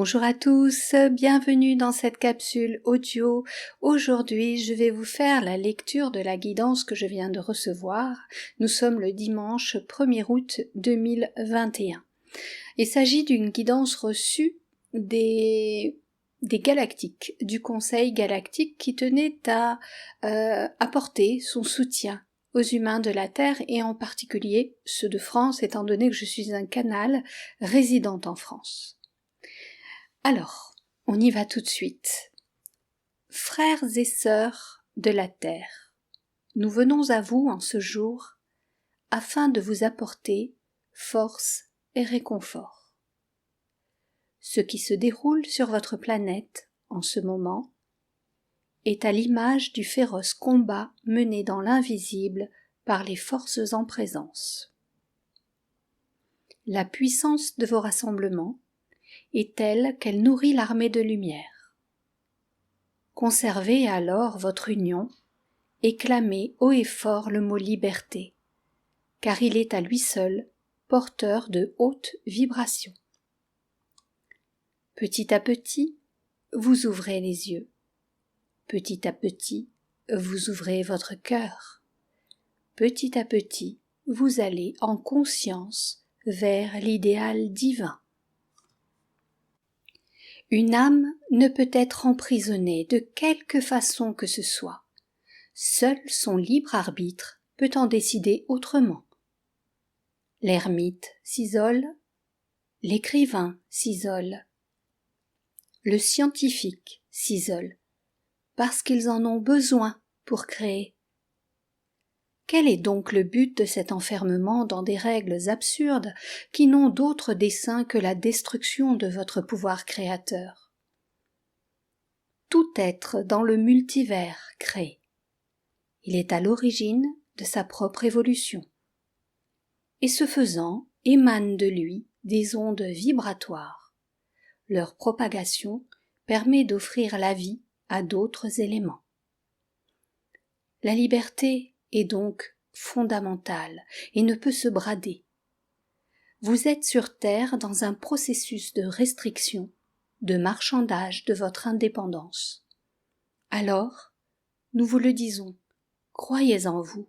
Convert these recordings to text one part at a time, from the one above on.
Bonjour à tous, bienvenue dans cette capsule audio. Aujourd'hui, je vais vous faire la lecture de la guidance que je viens de recevoir. Nous sommes le dimanche 1er août 2021. Il s'agit d'une guidance reçue des galactiques, du Conseil galactique qui tenait à apporter son soutien aux humains de la Terre et en particulier ceux de France, étant donné que je suis un canal résidant en France. Alors, on y va tout de suite. Frères et sœurs de la terre, nous venons à vous en ce jour afin de vous apporter force et réconfort. Ce qui se déroule sur votre planète en ce moment est à l'image du féroce combat mené dans l'invisible par les forces en présence. La puissance de vos rassemblements est telle qu'elle nourrit l'armée de lumière. Conservez alors votre union et clamez haut et fort le mot liberté, car il est à lui seul porteur de hautes vibrations. Petit à petit, vous ouvrez les yeux. Petit à petit, vous ouvrez votre cœur. Petit à petit, vous allez en conscience vers l'idéal divin. Une âme ne peut être emprisonnée de quelque façon que ce soit. Seul son libre arbitre peut en décider autrement. L'ermite s'isole, l'écrivain s'isole, le scientifique s'isole, parce qu'ils en ont besoin pour créer. Quel est donc le but de cet enfermement dans des règles absurdes qui n'ont d'autre dessein que la destruction de votre pouvoir créateur? Tout être dans le multivers crée. Il est à l'origine de sa propre évolution. Et ce faisant, émanent de lui des ondes vibratoires. Leur propagation permet d'offrir la vie à d'autres éléments. La liberté est donc fondamentale et ne peut se brader. Vous êtes sur Terre dans un processus de restriction, de marchandage de votre indépendance. Alors, nous vous le disons, croyez en vous,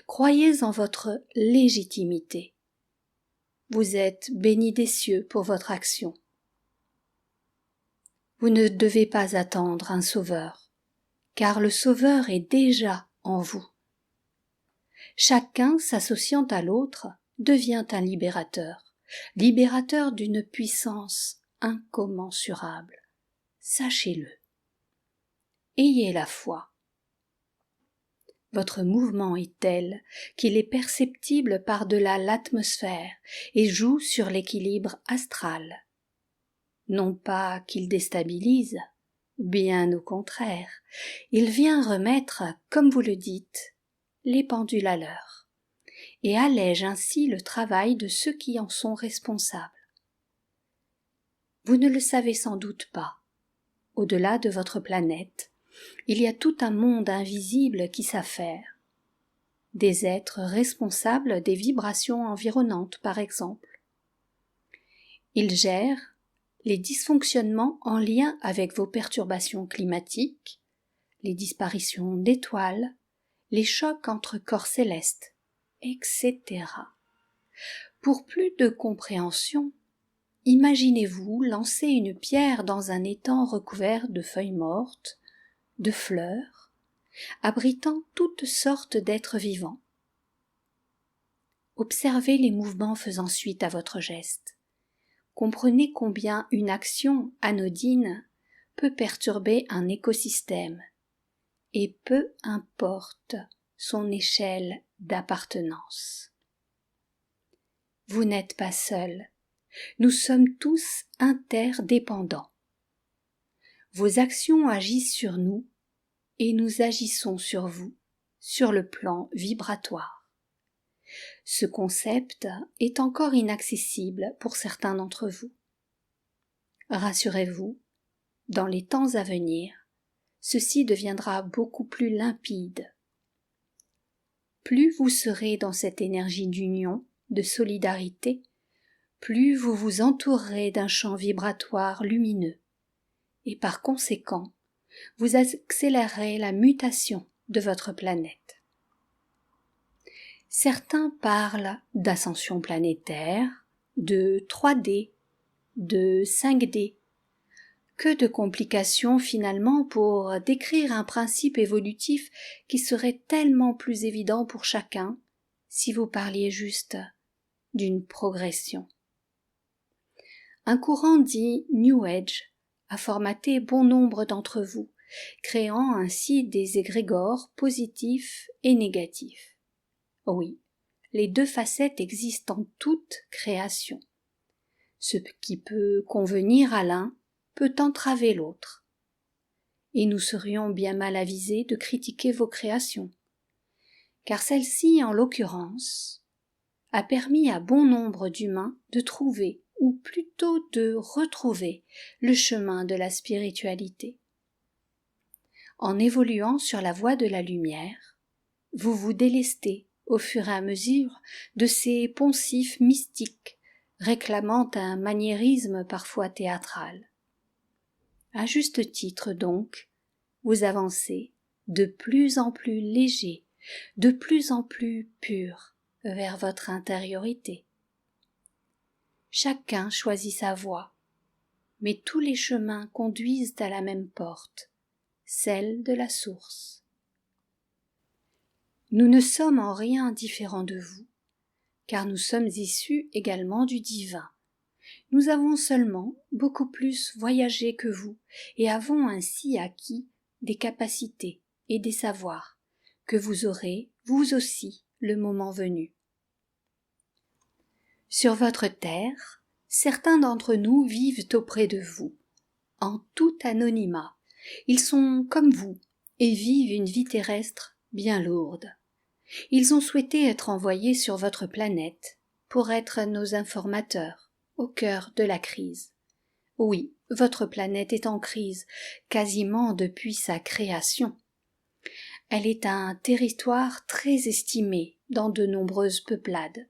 croyez en votre légitimité. Vous êtes bénis des cieux pour votre action. Vous ne devez pas attendre un sauveur, car le sauveur est déjà en vous. Chacun s'associant à l'autre devient un libérateur, libérateur d'une puissance incommensurable. Sachez-le. Ayez la foi. Votre mouvement est tel qu'il est perceptible par-delà l'atmosphère et joue sur l'équilibre astral. Non pas qu'il déstabilise, bien au contraire, il vient remettre, comme vous le dites, les pendules à l'heure, et allège ainsi le travail de ceux qui en sont responsables. Vous ne le savez sans doute pas. Au-delà de votre planète, il y a tout un monde invisible qui s'affaire. Des êtres responsables des vibrations environnantes, par exemple. Ils gèrent les dysfonctionnements en lien avec vos perturbations climatiques, les disparitions d'étoiles, les chocs entre corps célestes, etc. Pour plus de compréhension, imaginez-vous lancer une pierre dans un étang recouvert de feuilles mortes, de fleurs, abritant toutes sortes d'êtres vivants. Observez les mouvements faisant suite à votre geste. Comprenez combien une action anodine peut perturber un écosystème, et peu importe son échelle d'appartenance. Vous n'êtes pas seul, nous sommes tous interdépendants. Vos actions agissent sur nous et nous agissons sur vous, sur le plan vibratoire. Ce concept est encore inaccessible pour certains d'entre vous. Rassurez-vous, dans les temps à venir, ceci deviendra beaucoup plus limpide. Plus vous serez dans cette énergie d'union, de solidarité, plus vous vous entourerez d'un champ vibratoire lumineux, et par conséquent, vous accélérerez la mutation de votre planète. Certains parlent d'ascension planétaire, de 3D, de 5D. Que de complications finalement pour décrire un principe évolutif qui serait tellement plus évident pour chacun si vous parliez juste d'une progression. Un courant dit New Age a formaté bon nombre d'entre vous, créant ainsi des égrégores positifs et négatifs. Oui, les deux facettes existent en toute création. Ce qui peut convenir à l'un peut entraver l'autre. Et nous serions bien mal avisés de critiquer vos créations, car celle-ci, en l'occurrence, a permis à bon nombre d'humains de trouver, ou plutôt de retrouver, le chemin de la spiritualité. En évoluant sur la voie de la lumière, vous vous délestez au fur et à mesure de ces poncifs mystiques, réclamant un maniérisme parfois théâtral. À juste titre donc, vous avancez de plus en plus léger, de plus en plus pur vers votre intériorité. Chacun choisit sa voie, mais tous les chemins conduisent à la même porte, celle de la source. Nous ne sommes en rien différents de vous, car nous sommes issus également du divin. Nous avons seulement beaucoup plus voyagé que vous et avons ainsi acquis des capacités et des savoirs que vous aurez, vous aussi, le moment venu. Sur votre terre, certains d'entre nous vivent auprès de vous, en tout anonymat. Ils sont comme vous et vivent une vie terrestre bien lourde. Ils ont souhaité être envoyés sur votre planète pour être nos informateurs au cœur de la crise. Oui, votre planète est en crise, quasiment depuis sa création. Elle est un territoire très estimé dans de nombreuses peuplades,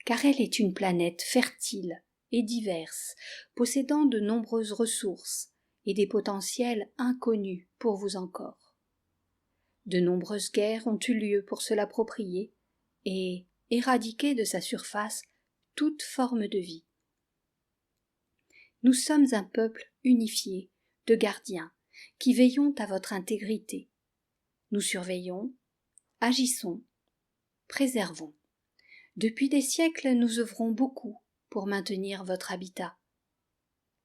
car elle est une planète fertile et diverse, possédant de nombreuses ressources et des potentiels inconnus pour vous encore. De nombreuses guerres ont eu lieu pour se l'approprier et éradiquer de sa surface toute forme de vie. Nous sommes un peuple unifié, de gardiens, qui veillons à votre intégrité. Nous surveillons, agissons, préservons. Depuis des siècles, nous œuvrons beaucoup pour maintenir votre habitat.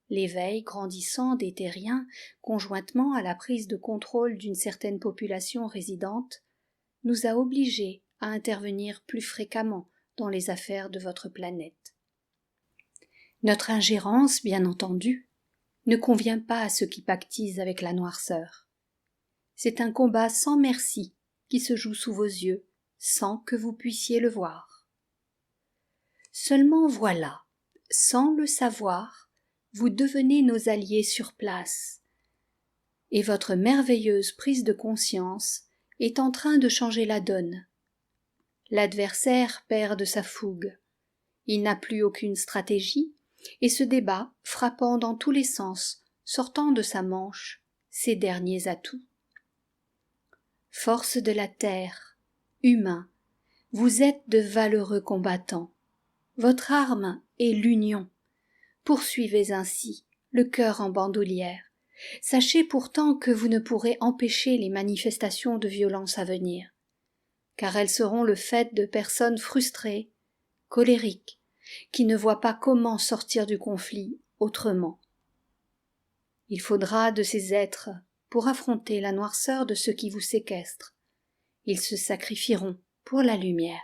L'éveil grandissant des terriens, conjointement à la prise de contrôle d'une certaine population résidente, nous a obligés à intervenir plus fréquemment dans les affaires de votre planète. Notre ingérence, bien entendu, ne convient pas à ceux qui pactisent avec la noirceur. C'est un combat sans merci qui se joue sous vos yeux, sans que vous puissiez le voir. Seulement voilà, sans le savoir, vous devenez nos alliés sur place, et votre merveilleuse prise de conscience est en train de changer la donne. L'adversaire perd de sa fougue. Il n'a plus aucune stratégie, et se débat, frappant dans tous les sens, sortant de sa manche ses derniers atouts. Force de la terre, humains, vous êtes de valeureux combattants. Votre arme est l'union. Poursuivez ainsi, le cœur en bandoulière. Sachez pourtant que vous ne pourrez empêcher les manifestations de violence à venir, car elles seront le fait de personnes frustrées, colériques, qui ne voient pas comment sortir du conflit autrement. Il faudra de ces êtres pour affronter la noirceur de ceux qui vous séquestrent. Ils se sacrifieront pour la lumière,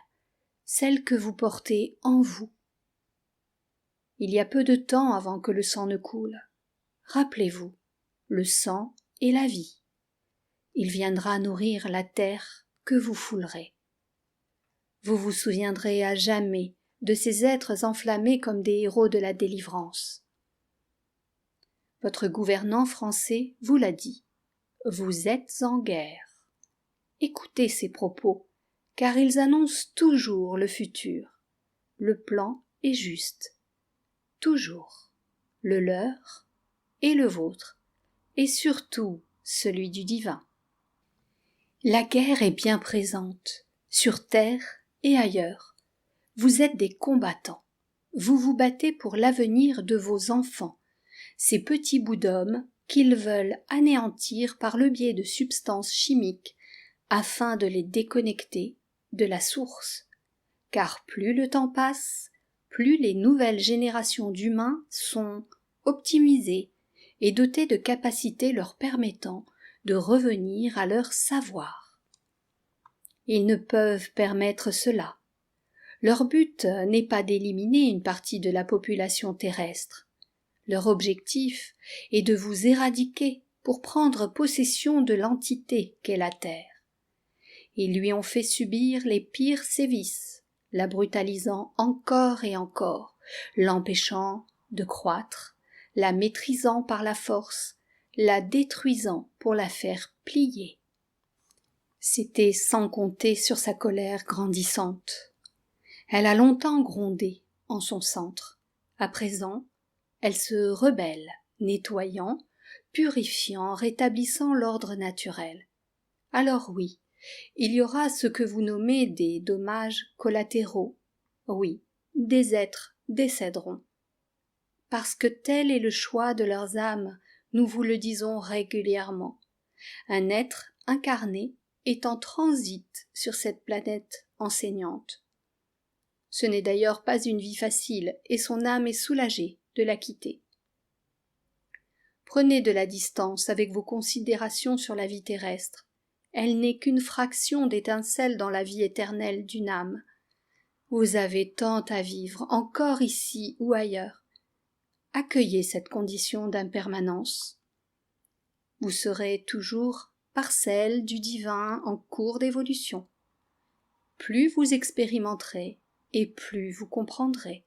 celle que vous portez en vous. Il y a peu de temps avant que le sang ne coule. Rappelez-vous, le sang est la vie. Il viendra nourrir la terre que vous foulerez. Vous vous souviendrez à jamais de ces êtres enflammés comme des héros de la délivrance. Votre gouvernant français vous l'a dit. Vous êtes en guerre. Écoutez ces propos, car ils annoncent toujours le futur. Le plan est juste. toujours, le leur et le vôtre, et surtout celui du divin. La guerre est bien présente, sur terre et ailleurs. Vous êtes des combattants. Vous vous battez pour l'avenir de vos enfants, ces petits bouts d'hommes qu'ils veulent anéantir par le biais de substances chimiques afin de les déconnecter de la source. Car plus le temps passe, plus les nouvelles générations d'humains sont optimisées et dotées de capacités leur permettant de revenir à leur savoir. Ils ne peuvent permettre cela. Leur but n'est pas d'éliminer une partie de la population terrestre. Leur objectif est de vous éradiquer pour prendre possession de l'entité qu'est la Terre. Ils lui ont fait subir les pires sévices, la brutalisant encore et encore, l'empêchant de croître, la maîtrisant par la force, la détruisant pour la faire plier. C'était sans compter sur sa colère grandissante. Elle a longtemps grondé en son centre. À présent, elle se rebelle, nettoyant, purifiant, rétablissant l'ordre naturel. Alors oui, il y aura ce que vous nommez des dommages collatéraux. Oui, des êtres décéderont. Parce que tel est le choix de leurs âmes, nous vous le disons régulièrement. Un être incarné est en transit sur cette planète enseignante. Ce n'est d'ailleurs pas une vie facile, et son âme est soulagée de la quitter. Prenez de la distance avec vos considérations sur la vie terrestre. Elle n'est qu'une fraction d'étincelle dans la vie éternelle d'une âme. Vous avez tant à vivre, encore ici ou ailleurs. Accueillez cette condition d'impermanence. Vous serez toujours parcelle du divin en cours d'évolution. Plus vous expérimenterez, et plus vous comprendrez.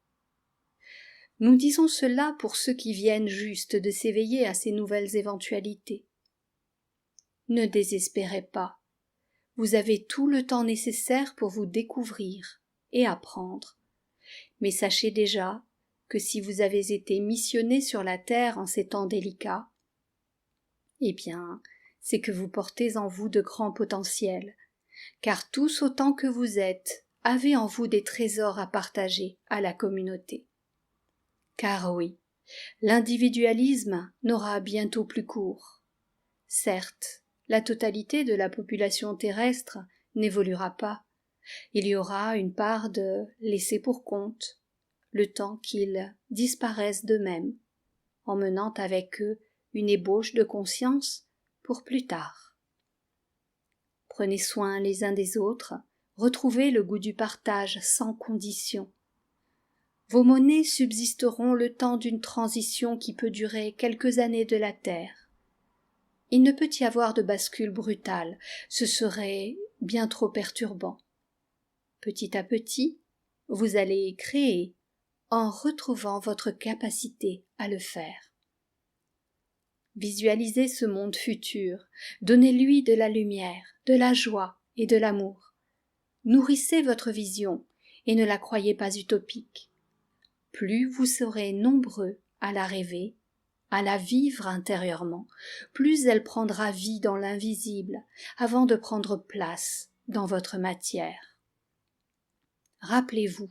Nous disons cela pour ceux qui viennent juste de s'éveiller à ces nouvelles éventualités. Ne désespérez pas. Vous avez tout le temps nécessaire pour vous découvrir et apprendre. Mais sachez déjà que si vous avez été missionné sur la terre en ces temps délicats, eh bien, c'est que vous portez en vous de grands potentiels, car tous autant que vous êtes, avez en vous des trésors à partager à la communauté. Car oui, l'individualisme n'aura bientôt plus cours. Certes, la totalité de la population terrestre n'évoluera pas. Il y aura une part de laisser pour compte, le temps qu'ils disparaissent d'eux-mêmes, emmenant avec eux une ébauche de conscience pour plus tard. Prenez soin les uns des autres, retrouvez le goût du partage sans condition. Vos monnaies subsisteront le temps d'une transition qui peut durer quelques années de la terre. Il ne peut y avoir de bascule brutale, ce serait bien trop perturbant. Petit à petit, vous allez créer en retrouvant votre capacité à le faire. Visualisez ce monde futur, donnez-lui de la lumière, de la joie et de l'amour. Nourrissez votre vision et ne la croyez pas utopique. Plus vous serez nombreux à la rêver, à la vivre intérieurement, plus elle prendra vie dans l'invisible avant de prendre place dans votre matière. Rappelez-vous,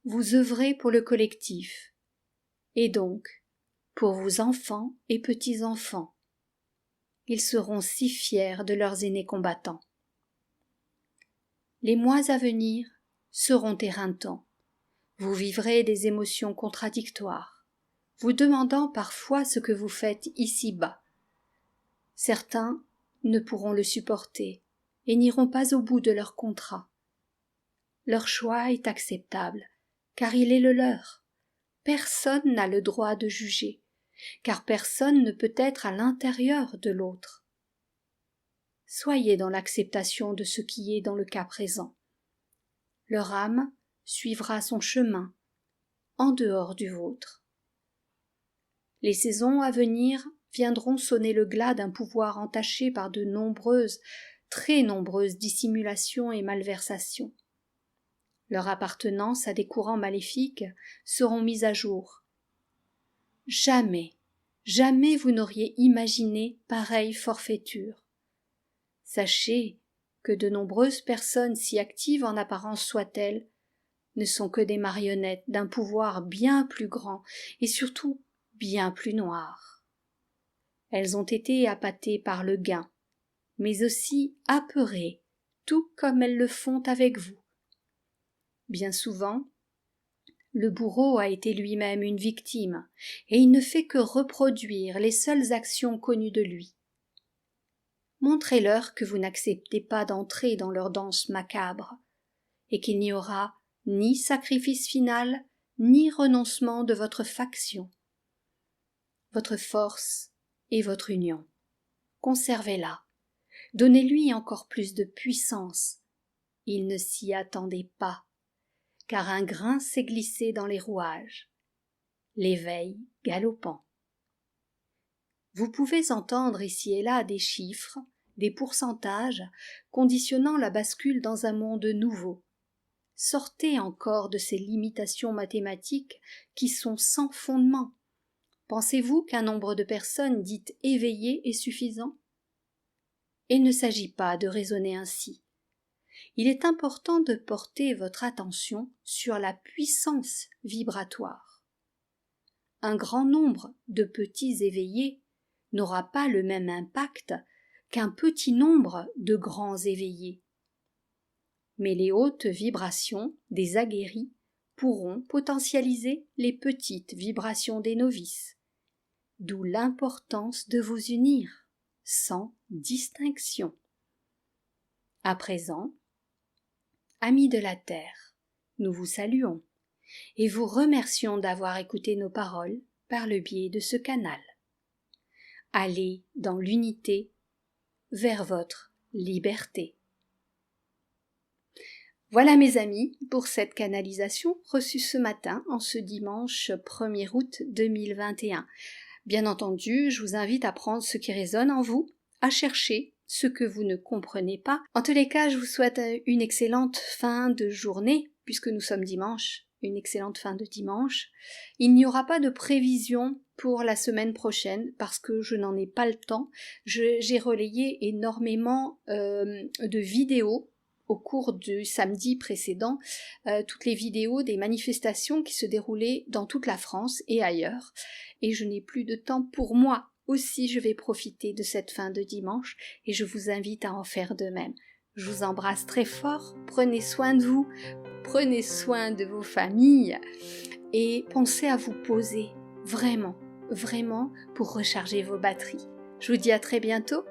vous œuvrez pour le collectif, et donc pour vos enfants et petits-enfants. Ils seront si fiers de leurs aînés combattants. Les mois à venir seront éreintants. Vous vivrez des émotions contradictoires, vous demandant parfois ce que vous faites ici-bas. Certains ne pourront le supporter et n'iront pas au bout de leur contrat. Leur choix est acceptable, car il est le leur. Personne n'a le droit de juger, car personne ne peut être à l'intérieur de l'autre. Soyez dans l'acceptation de ce qui est dans le cas présent. Leur âme suivra son chemin, en dehors du vôtre. Les saisons à venir viendront sonner le glas d'un pouvoir entaché par de nombreuses, très nombreuses dissimulations et malversations. Leur appartenance à des courants maléfiques seront mises à jour, Jamais, jamais vous n'auriez imaginé pareille forfaiture. Sachez que de nombreuses personnes, si actives en apparence soient-elles, ne sont que des marionnettes d'un pouvoir bien plus grand et surtout bien plus noir. Elles ont été appâtées par le gain, mais aussi apeurées, tout comme elles le font avec vous. Bien souvent, le bourreau a été lui-même une victime, et il ne fait que reproduire les seules actions connues de lui. Montrez-leur que vous n'acceptez pas d'entrer dans leur danse macabre, et qu'il n'y aura ni sacrifice final, ni renoncement de votre faction. Votre force et votre union. Conservez-la. Donnez-lui encore plus de puissance. Il ne s'y attendait pas, car un grain s'est glissé dans les rouages. L'éveil galopant. Vous pouvez entendre ici et là des chiffres, des pourcentages, conditionnant la bascule dans un monde nouveau. Sortez encore de ces limitations mathématiques qui sont sans fondement. Pensez-vous qu'un nombre de personnes dites éveillées est suffisant? Il ne s'agit pas de raisonner ainsi. Il est important de porter votre attention sur la puissance vibratoire. Un grand nombre de petits éveillés n'aura pas le même impact qu'un petit nombre de grands éveillés. Mais les hautes vibrations des aguerris pourront potentialiser les petites vibrations des novices, d'où l'importance de vous unir, sans distinction. À présent, amis de la Terre, nous vous saluons et vous remercions d'avoir écouté nos paroles par le biais de ce canal. Allez dans l'unité vers votre liberté. Voilà mes amis pour cette canalisation reçue ce matin en ce dimanche 1er août 2021. Bien entendu, je vous invite à prendre ce qui résonne en vous, à chercher ce que vous ne comprenez pas. En tous les cas, je vous souhaite une excellente fin de journée, puisque nous sommes dimanche, une excellente fin de dimanche. Il n'y aura pas de prévision pour la semaine prochaine, parce que je n'en ai pas le temps. J'ai relayé énormément de vidéos au cours du samedi précédent, toutes les vidéos des manifestations qui se déroulaient dans toute la France et ailleurs. Et je n'ai plus de temps pour moi. Aussi, je vais profiter de cette fin de dimanche et je vous invite à en faire de même. Je vous embrasse très fort, prenez soin de vous, prenez soin de vos familles et pensez à vous poser vraiment, vraiment pour recharger vos batteries. Je vous dis à très bientôt,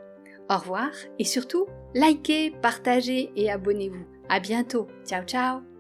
au revoir et surtout, likez, partagez et abonnez-vous. À bientôt, ciao ciao.